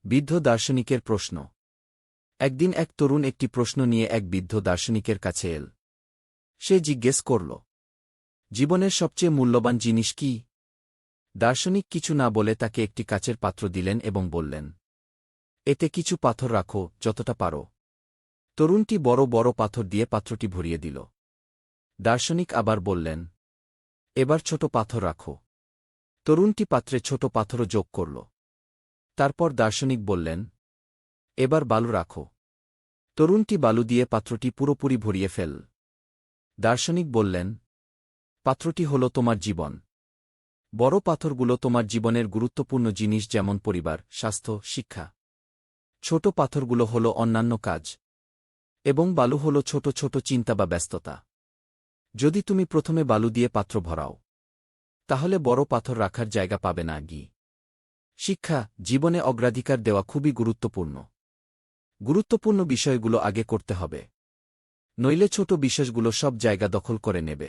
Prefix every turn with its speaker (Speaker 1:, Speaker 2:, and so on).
Speaker 1: বৃদ্ধ দার্শনিকের প্রশ্ন। একদিন এক তরুণ একটি প্রশ্ন নিয়ে এক বৃদ্ধ দার্শনিকের কাছে এল। সে জিজ্ঞেস করল, জীবনের সবচেয়ে মূল্যবান জিনিস কি? দার্শনিক কিছু না বলে তাকে একটি কাচের পাত্র দিলেন এবং বললেন, এতে কিছু পাথর রাখো, যতটা পারো। তরুণটি বড় বড় পাথর দিয়ে পাত্রটি ভরিয়ে দিল। দার্শনিক আবার বললেন, এবার ছোট পাথর রাখো। তরুণটি পাত্রে ছোট পাথরও যোগ করল। তারপর দার্শনিক বললেন, এবার বালু রাখো। তরুণটি বালু দিয়ে পাত্রটি পুরোপুরি ভরিয়ে ফেল। দার্শনিক বললেন, পাত্রটি হল তোমার জীবন। বড় পাথরগুলো তোমার জীবনের গুরুত্বপূর্ণ জিনিস, যেমন পরিবার, স্বাস্থ্য, শিক্ষা। ছোট পাথরগুলো হল অন্যান্য কাজ। এবং বালু হল ছোট ছোট চিন্তা বা ব্যস্ততা। যদি তুমি প্রথমে বালু দিয়ে পাত্র ভরাও, তাহলে বড় পাথর রাখার জায়গা পাবে না। শিক্ষা, জীবনে অগ্রাধিকার দেওয়া খুবই গুরুত্বপূর্ণ। গুরুত্বপূর্ণ বিষয়গুলো আগে করতে হবে, নইলে ছোট বিষয়গুলো সব জায়গা দখল করে নেবে।